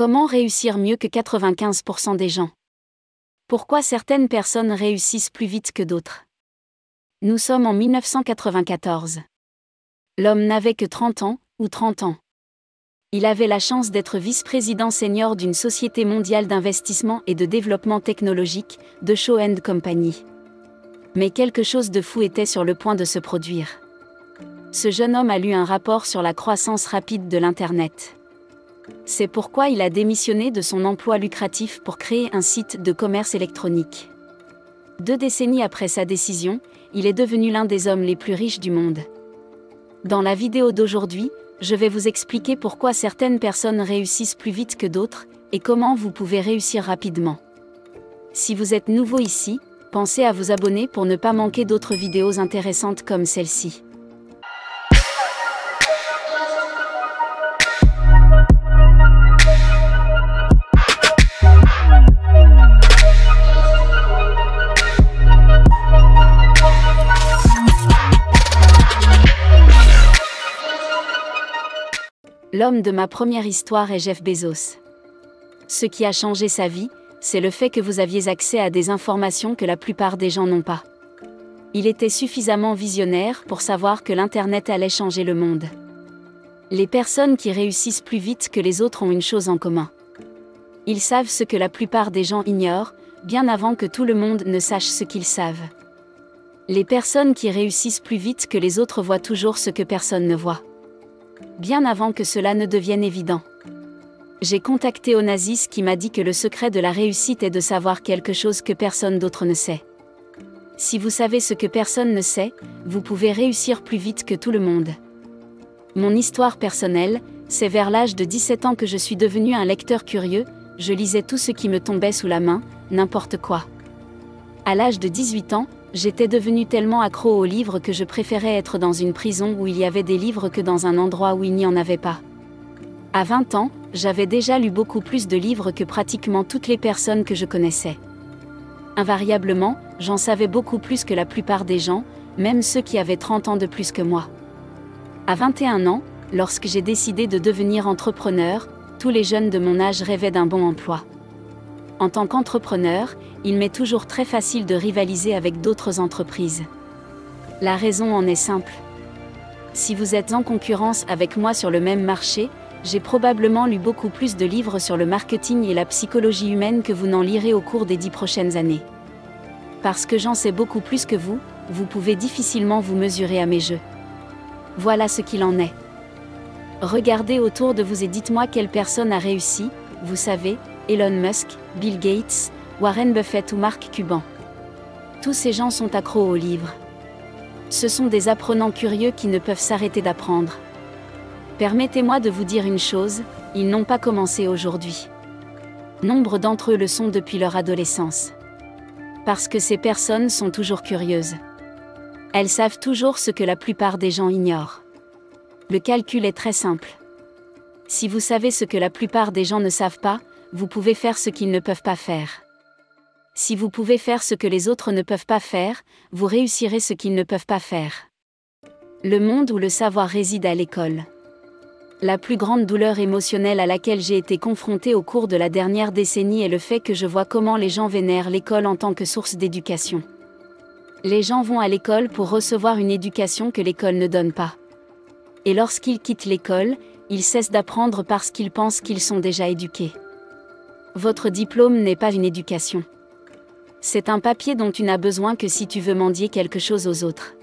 Comment réussir mieux que 95% des gens? Pourquoi certaines personnes réussissent plus vite que d'autres? Nous sommes en 1994. L'homme n'avait que 30 ans, ou 30 ans. Il avait la chance d'être vice-président senior d'une société mondiale d'investissement et de développement technologique, de Shaw & Company. Mais quelque chose de fou était sur le point de se produire. Ce jeune homme a lu un rapport sur la croissance rapide de l'Internet. C'est pourquoi il a démissionné de son emploi lucratif pour créer un site de commerce électronique. 2 décennies après sa décision, il est devenu l'un des hommes les plus riches du monde. Dans la vidéo d'aujourd'hui, je vais vous expliquer pourquoi certaines personnes réussissent plus vite que d'autres, et comment vous pouvez réussir rapidement. Si vous êtes nouveau ici, pensez à vous abonner pour ne pas manquer d'autres vidéos intéressantes comme celle-ci. L'homme de ma première histoire est Jeff Bezos. Ce qui a changé sa vie, c'est le fait que vous aviez accès à des informations que la plupart des gens n'ont pas. Il était suffisamment visionnaire pour savoir que l'Internet allait changer le monde. Les personnes qui réussissent plus vite que les autres ont une chose en commun. Ils savent ce que la plupart des gens ignorent, bien avant que tout le monde ne sache ce qu'ils savent. Les personnes qui réussissent plus vite que les autres voient toujours ce que personne ne voit. Bien avant que cela ne devienne évident. J'ai contacté Onassis qui m'a dit que le secret de la réussite est de savoir quelque chose que personne d'autre ne sait. Si vous savez ce que personne ne sait, vous pouvez réussir plus vite que tout le monde. Mon histoire personnelle, c'est vers l'âge de 17 ans que je suis devenu un lecteur curieux, je lisais tout ce qui me tombait sous la main, n'importe quoi. À l'âge de 18 ans, j'étais devenu tellement accro aux livres que je préférais être dans une prison où il y avait des livres que dans un endroit où il n'y en avait pas. À 20 ans, j'avais déjà lu beaucoup plus de livres que pratiquement toutes les personnes que je connaissais. Invariablement, j'en savais beaucoup plus que la plupart des gens, même ceux qui avaient 30 ans de plus que moi. À 21 ans, lorsque j'ai décidé de devenir entrepreneur, tous les jeunes de mon âge rêvaient d'un bon emploi. En tant qu'entrepreneur, il m'est toujours très facile de rivaliser avec d'autres entreprises. La raison en est simple. Si vous êtes en concurrence avec moi sur le même marché, j'ai probablement lu beaucoup plus de livres sur le marketing et la psychologie humaine que vous n'en lirez au cours des 10 prochaines années. Parce que j'en sais beaucoup plus que vous, vous pouvez difficilement vous mesurer à mes jeux. Voilà ce qu'il en est. Regardez autour de vous et dites-moi quelle personne a réussi, vous savez, Elon Musk, Bill Gates, Warren Buffett ou Mark Cuban. Tous ces gens sont accros aux livres. Ce sont des apprenants curieux qui ne peuvent s'arrêter d'apprendre. Permettez-moi de vous dire une chose, ils n'ont pas commencé aujourd'hui. Nombre d'entre eux le sont depuis leur adolescence. Parce que ces personnes sont toujours curieuses. Elles savent toujours ce que la plupart des gens ignorent. Le calcul est très simple. Si vous savez ce que la plupart des gens ne savent pas, vous pouvez faire ce qu'ils ne peuvent pas faire. Si vous pouvez faire ce que les autres ne peuvent pas faire, vous réussirez ce qu'ils ne peuvent pas faire. Le monde où le savoir réside à l'école. La plus grande douleur émotionnelle à laquelle j'ai été confrontée au cours de la dernière décennie est le fait que je vois comment les gens vénèrent l'école en tant que source d'éducation. Les gens vont à l'école pour recevoir une éducation que l'école ne donne pas. Et lorsqu'ils quittent l'école, ils cessent d'apprendre parce qu'ils pensent qu'ils sont déjà éduqués. Votre diplôme n'est pas une éducation. C'est un papier dont tu n'as besoin que si tu veux mendier quelque chose aux autres.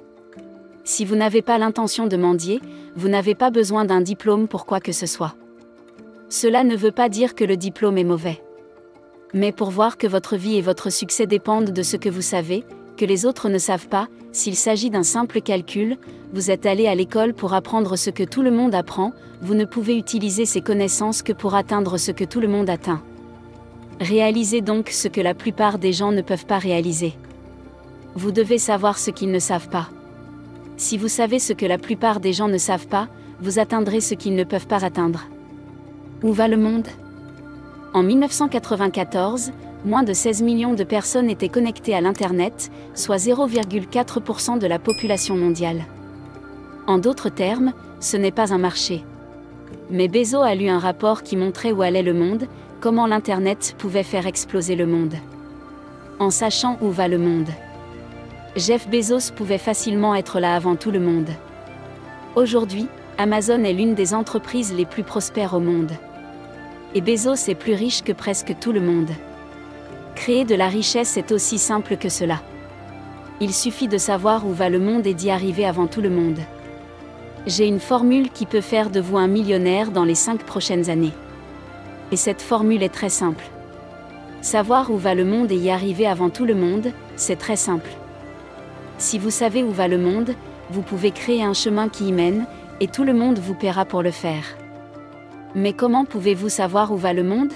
Si vous n'avez pas l'intention de mendier, vous n'avez pas besoin d'un diplôme pour quoi que ce soit. Cela ne veut pas dire que le diplôme est mauvais. Mais pour voir que votre vie et votre succès dépendent de ce que vous savez, que les autres ne savent pas, s'il s'agit d'un simple calcul, vous êtes allé à l'école pour apprendre ce que tout le monde apprend, vous ne pouvez utiliser ces connaissances que pour atteindre ce que tout le monde atteint. Réalisez donc ce que la plupart des gens ne peuvent pas réaliser. Vous devez savoir ce qu'ils ne savent pas. Si vous savez ce que la plupart des gens ne savent pas, vous atteindrez ce qu'ils ne peuvent pas atteindre. Où va le monde? En 1994, moins de 16 millions de personnes étaient connectées à l'Internet, soit 0,4% de la population mondiale. En d'autres termes, ce n'est pas un marché. Mais Bezos a lu un rapport qui montrait où allait le monde, comment l'Internet pouvait faire exploser le monde. En sachant où va le monde, Jeff Bezos pouvait facilement être là avant tout le monde. Aujourd'hui, Amazon est l'une des entreprises les plus prospères au monde. Et Bezos est plus riche que presque tout le monde. Créer de la richesse est aussi simple que cela. Il suffit de savoir où va le monde et d'y arriver avant tout le monde. J'ai une formule qui peut faire de vous un millionnaire dans les 5 prochaines années. Et cette formule est très simple. Savoir où va le monde et y arriver avant tout le monde, c'est très simple. Si vous savez où va le monde, vous pouvez créer un chemin qui y mène, et tout le monde vous paiera pour le faire. Mais comment pouvez-vous savoir où va le monde?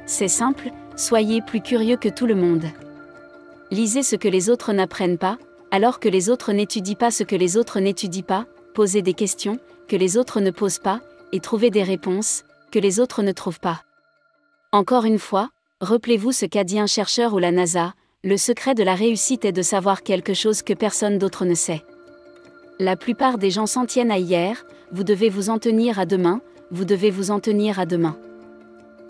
C'est simple, soyez plus curieux que tout le monde. Lisez ce que les autres n'apprennent pas, alors que les autres n'étudient pas ce que les autres n'étudient pas, posez des questions, que les autres ne posent pas, et trouvez des réponses, que les autres ne trouvent pas. Encore une fois, rappelez-vous ce qu'a dit un chercheur ou la NASA, le secret de la réussite est de savoir quelque chose que personne d'autre ne sait. La plupart des gens s'en tiennent à hier, vous devez vous en tenir à demain, vous devez vous en tenir à demain.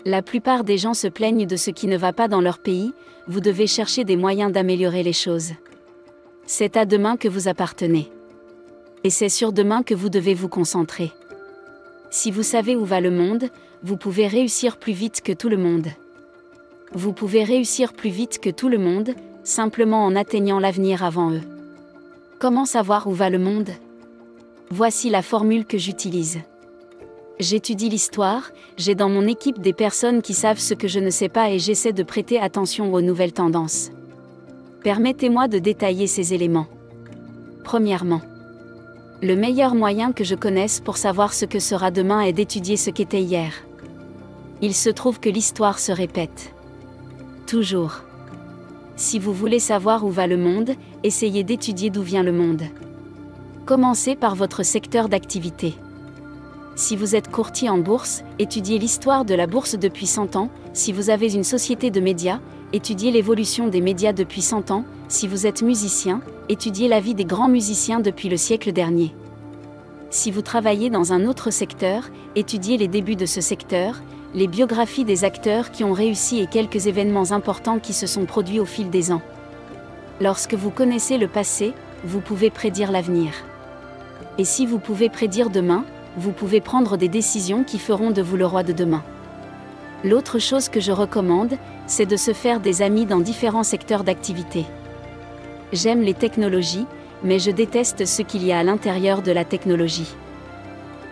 La plupart des gens se plaignent de ce qui ne va pas dans leur pays, vous devez chercher des moyens d'améliorer les choses. C'est à demain que vous appartenez. Et c'est sur demain que vous devez vous concentrer. Si vous savez où va le monde, vous pouvez réussir plus vite que tout le monde. Vous pouvez réussir plus vite que tout le monde, simplement en atteignant l'avenir avant eux. Comment savoir où va le monde? Voici la formule que j'utilise. J'étudie l'histoire, j'ai dans mon équipe des personnes qui savent ce que je ne sais pas et j'essaie de prêter attention aux nouvelles tendances. Permettez-moi de détailler ces éléments. Premièrement, le meilleur moyen que je connaisse pour savoir ce que sera demain est d'étudier ce qu'était hier. Il se trouve que l'histoire se répète. Toujours. Si vous voulez savoir où va le monde, essayez d'étudier d'où vient le monde. Commencez par votre secteur d'activité. Si vous êtes courtier en bourse, étudiez l'histoire de la bourse depuis 100 ans. Si vous avez une société de médias, étudiez l'évolution des médias depuis 100 ans. Si vous êtes musicien, étudiez la vie des grands musiciens depuis le siècle dernier. Si vous travaillez dans un autre secteur, étudiez les débuts de ce secteur, les biographies des acteurs qui ont réussi et quelques événements importants qui se sont produits au fil des ans. Lorsque vous connaissez le passé, vous pouvez prédire l'avenir. Et si vous pouvez prédire demain, vous pouvez prendre des décisions qui feront de vous le roi de demain. L'autre chose que je recommande, c'est de se faire des amis dans différents secteurs d'activité. J'aime les technologies, mais je déteste ce qu'il y a à l'intérieur de la technologie.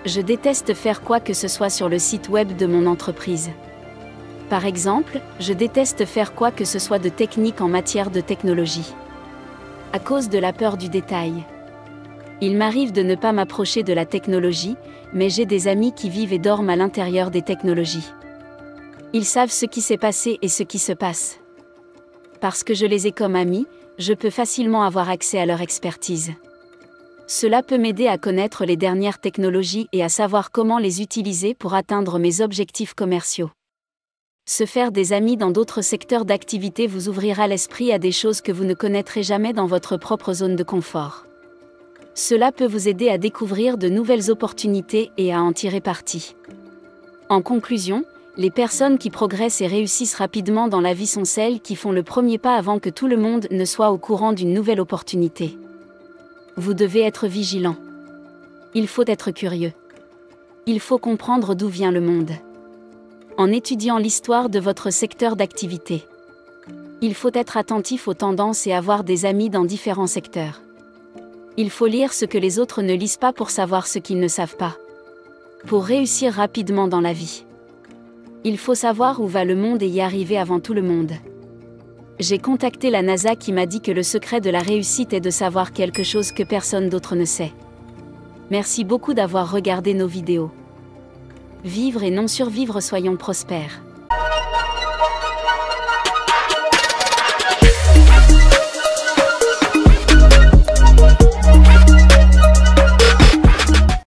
Je déteste faire quoi que ce soit sur le site web de mon entreprise. Par exemple, je déteste faire quoi que ce soit de technique en matière de technologie. À cause de la peur du détail. Il m'arrive de ne pas m'approcher de la technologie, mais j'ai des amis qui vivent et dorment à l'intérieur des technologies. Ils savent ce qui s'est passé et ce qui se passe. Parce que je les ai comme amis, je peux facilement avoir accès à leur expertise. Cela peut m'aider à connaître les dernières technologies et à savoir comment les utiliser pour atteindre mes objectifs commerciaux. Se faire des amis dans d'autres secteurs d'activité vous ouvrira l'esprit à des choses que vous ne connaîtrez jamais dans votre propre zone de confort. Cela peut vous aider à découvrir de nouvelles opportunités et à en tirer parti. En conclusion, les personnes qui progressent et réussissent rapidement dans la vie sont celles qui font le premier pas avant que tout le monde ne soit au courant d'une nouvelle opportunité. Vous devez être vigilant. Il faut être curieux. Il faut comprendre d'où vient le monde. En étudiant l'histoire de votre secteur d'activité. Il faut être attentif aux tendances et avoir des amis dans différents secteurs. Il faut lire ce que les autres ne lisent pas pour savoir ce qu'ils ne savent pas. Pour réussir rapidement dans la vie. Il faut savoir où va le monde et y arriver avant tout le monde. J'ai contacté la NASA qui m'a dit que le secret de la réussite est de savoir quelque chose que personne d'autre ne sait. Merci beaucoup d'avoir regardé nos vidéos. Vivre et non survivre, soyons prospères.